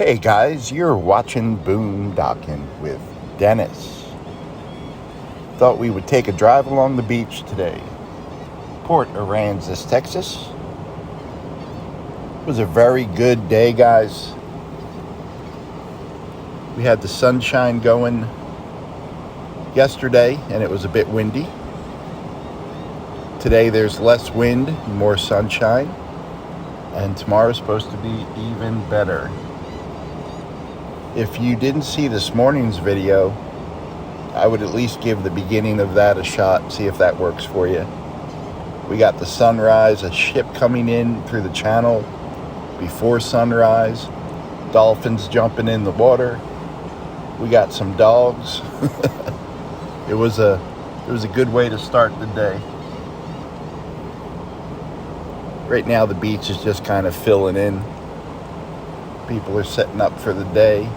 Hey guys, you're watching Boondocking with Dennis. Thought we would take a drive along the beach today. Port Aransas, Texas. It was a very good day, guys. We had the sunshine going yesterday and it was a bit windy. Today there's less wind, more sunshine, and tomorrow's supposed to be even better. If you didn't see this morning's video, I would at least give the beginning of that a shot, see if that works for you. We got the sunrise, a ship coming in through the channel before sunrise, dolphins jumping in the water. We got some dogs. It was a good way to start the day. Right now the beach is just kind of filling in. People are setting up for the day.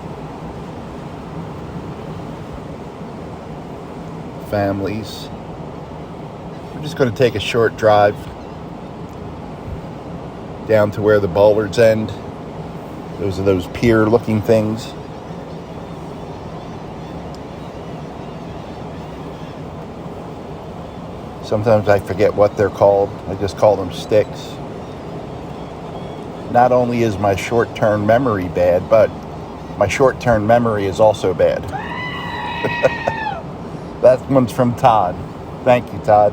Families. We're just going to take a short drive down to where the bollards end. Those are those pier looking things. Sometimes I forget what they're called. I just call them sticks. Not only is my short-term memory bad, but my short-term memory is also bad. That one's from Todd. Thank you, Todd.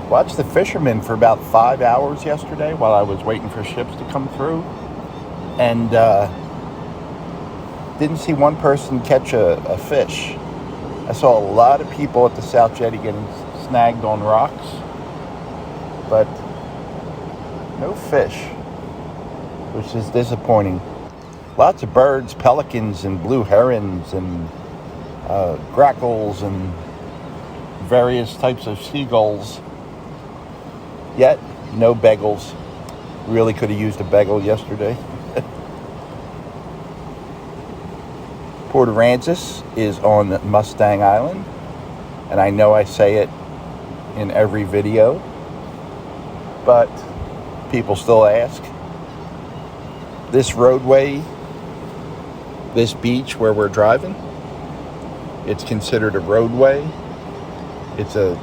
Watched the fishermen for about 5 hours yesterday while I was waiting for ships to come through. And didn't see one person catch a fish. I saw a lot of people at the South Jetty getting snagged on rocks. But no fish, which is disappointing. Lots of birds, pelicans and blue herons and grackles and various types of seagulls. Yet, no bagels. Really could have used a bagel yesterday. Port Aransas is on Mustang Island, and I know I say it in every video, but people still ask. This roadway, this beach where we're driving, it's considered a roadway. The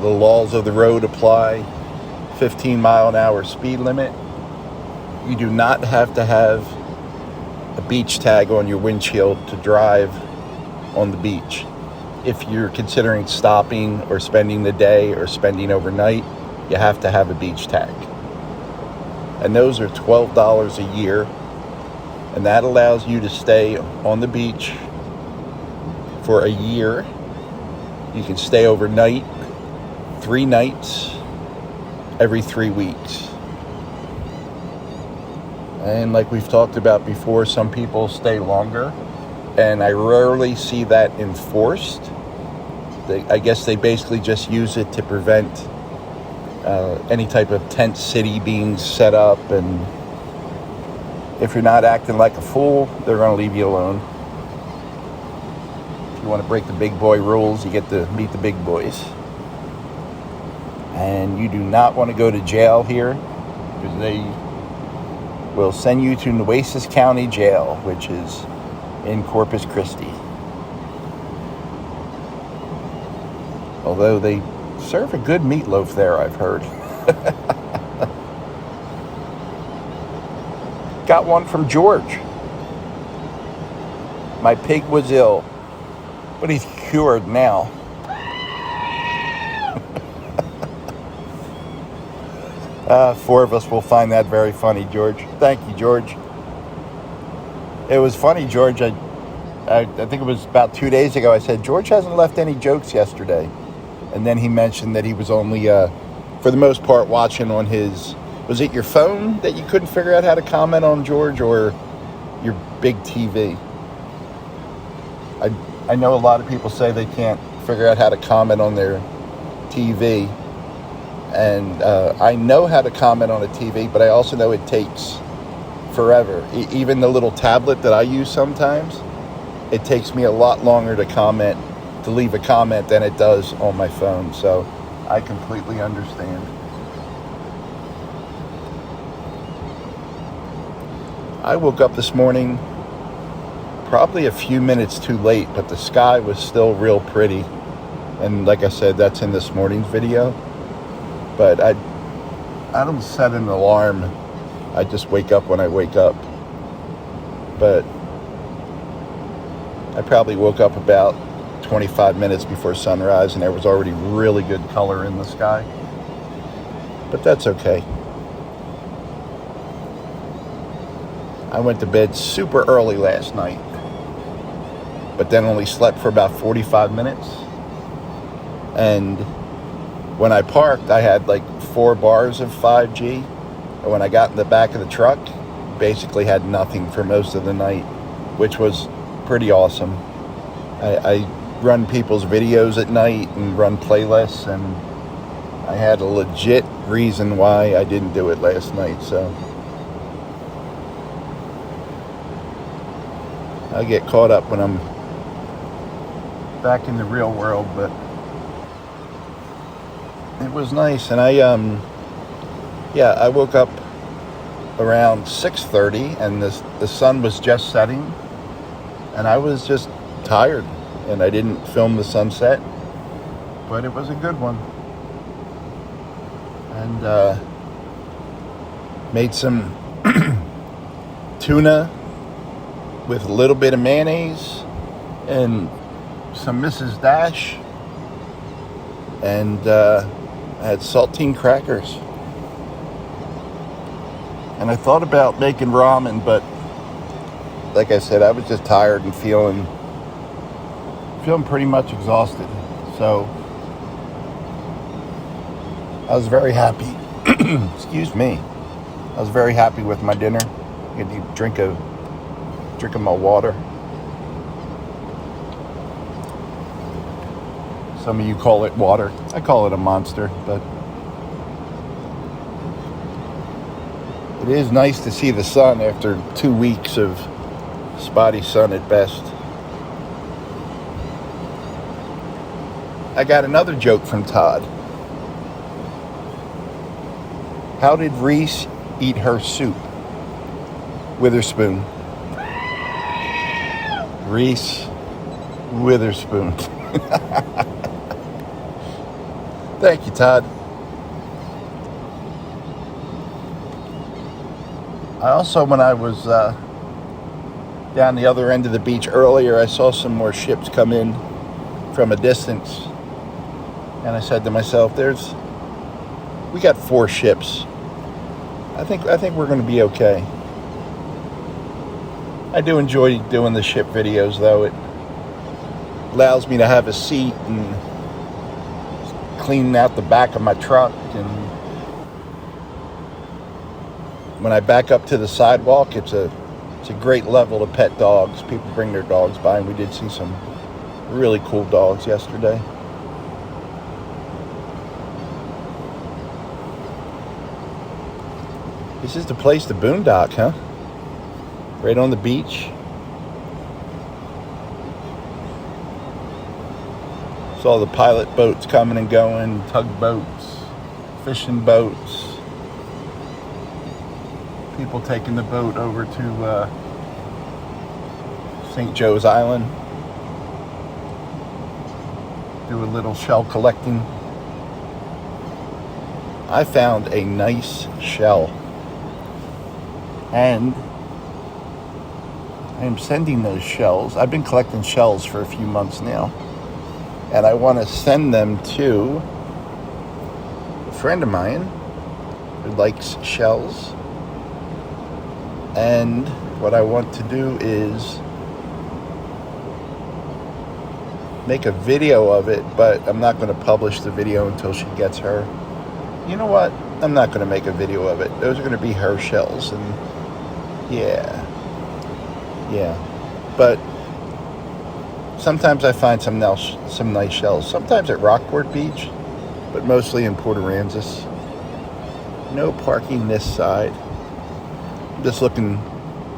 laws of the road apply. 15-mile-an-hour speed limit. You do not have to have a beach tag on your windshield to drive on the beach. If you're considering stopping or spending the day or spending overnight, you have to have a beach tag. And those are $12 a year. And that allows you to stay on the beach for a year. You can stay overnight, 3 nights, every 3 weeks. And like we've talked about before, some people stay longer. And I rarely see that enforced. I guess they basically just use it to prevent any type of tent city being set up, and if you're not acting like a fool, they're going to leave you alone. If you want to break the big boy rules, you get to meet the big boys. And you do not want to go to jail here, because they will send you to Nueces County Jail, which is in Corpus Christi. Although they serve a good meatloaf there, I've heard. Got one from George. My pig was ill, but he's cured now. Four of us will find that very funny, George. Thank you, George. It was funny, George. I think it was about 2 days ago. I said, George hasn't left any jokes yesterday. And then he mentioned that he was only, for the most part, watching on his... Was it your phone that you couldn't figure out how to comment on, George, or your big TV? I know a lot of people say they can't figure out how to comment on their TV. And I know how to comment on a TV, but I also know it takes forever. Even the little tablet that I use sometimes, it takes me a lot longer to leave a comment than it does on my phone. So I completely understand. I woke up this morning probably a few minutes too late, but the sky was still real pretty. And like I said, that's in this morning's video. But I don't set an alarm. I just wake up when I wake up. But I probably woke up about 25 minutes before sunrise, and there was already really good color in the sky. But that's okay. I went to bed super early last night, but then only slept for about 45 minutes. And when I parked, I had like 4 bars of 5G. And when I got in the back of the truck, basically had nothing for most of the night, which was pretty awesome. I run people's videos at night and run playlists, and I had a legit reason why I didn't do it last night, so I get caught up when I'm back in the real world. But it was nice. And I woke up around 6:30, and the sun was just setting, and I was just tired, and I didn't film the sunset, but it was a good one. And made some tuna with a little bit of mayonnaise and some Mrs. Dash, and I had saltine crackers. And I thought about making ramen, but like I said, I was just tired and feeling pretty much exhausted. So I was very happy. Excuse me. I was very happy with my dinner. I had to drink of my water. Some of you call it water. I call it a Monster, but it is nice to see the sun after 2 weeks of spotty sun at best. I got another joke from Todd. How did Reese eat her soup? With her spoon. Reese Witherspoon. Thank you, Todd. I also, when I was down the other end of the beach earlier, I saw some more ships come in from a distance. And I said to myself, we got 4 ships. I think we're going to be okay. I do enjoy doing the ship videos, though. It allows me to have a seat and cleaning out the back of my truck. And when I back up to the sidewalk, it's a great level to pet dogs. People bring their dogs by, and we did see some really cool dogs yesterday. This is the place to boondock, huh? Right on the beach. Saw the pilot boats coming and going, tugboats, fishing boats. People taking the boat over to St. Joe's Island. Do a little shell collecting. I found a nice shell. And I am sending those shells. I've been collecting shells for a few months now. And I want to send them to a friend of mine who likes shells. And what I want to do is make a video of it, but I'm not going to publish the video until she gets her. You know what? I'm not going to make a video of it. Those are going to be her shells. And yeah. But sometimes I find some nice shells. Sometimes at Rockport Beach, but mostly in Port Aransas. No parking this side. I'm just looking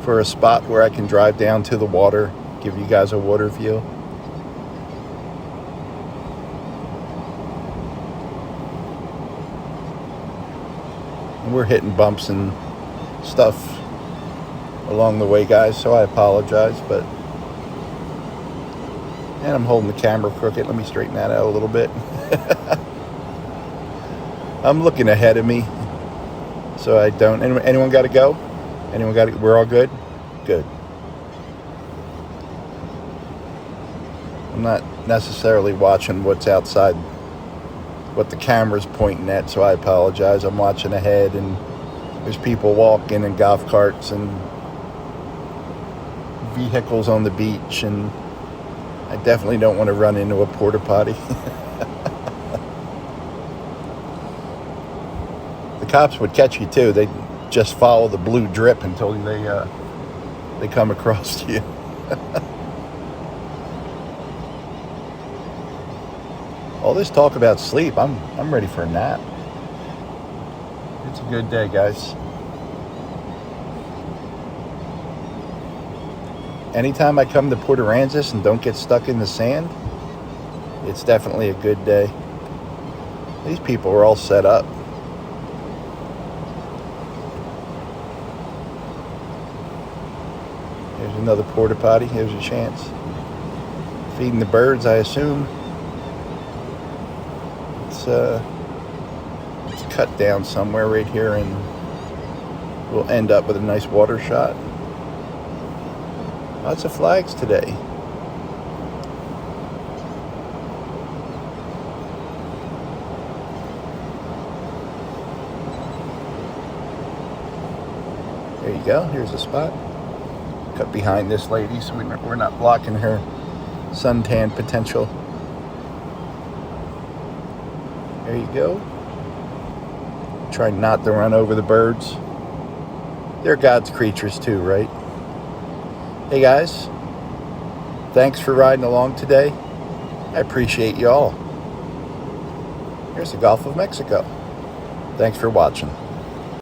for a spot where I can drive down to the water, give you guys a water view. And we're hitting bumps and stuff along the way, guys, so I apologize, but... And I'm holding the camera crooked. Let me straighten that out a little bit. I'm looking ahead of me, so I don't... Anyone got to go? Anyone got to... We're all good? Good. I'm not necessarily watching what's outside, what the camera's pointing at, so I apologize. I'm watching ahead, and there's people walking and golf carts and vehicles on the beach, and I definitely don't want to run into a porta potty. The cops would catch you too. They just follow the blue drip until they come across you. All this talk about sleep, I'm ready for a nap. It's a good day, guys. Anytime I come to Port Aransas and don't get stuck in the sand, it's definitely a good day. These people are all set up. Here's another porta potty. Here's a chance. Feeding the birds, I assume. It's cut down somewhere right here, and we'll end up with a nice water shot. Lots of flags today. There you go. Here's the spot. Cut behind this lady so we're not blocking her suntan potential. There you go. Try not to run over the birds. They're God's creatures too, right? Hey guys, thanks for riding along today. I appreciate you all. Here's the Gulf of Mexico. Thanks for watching.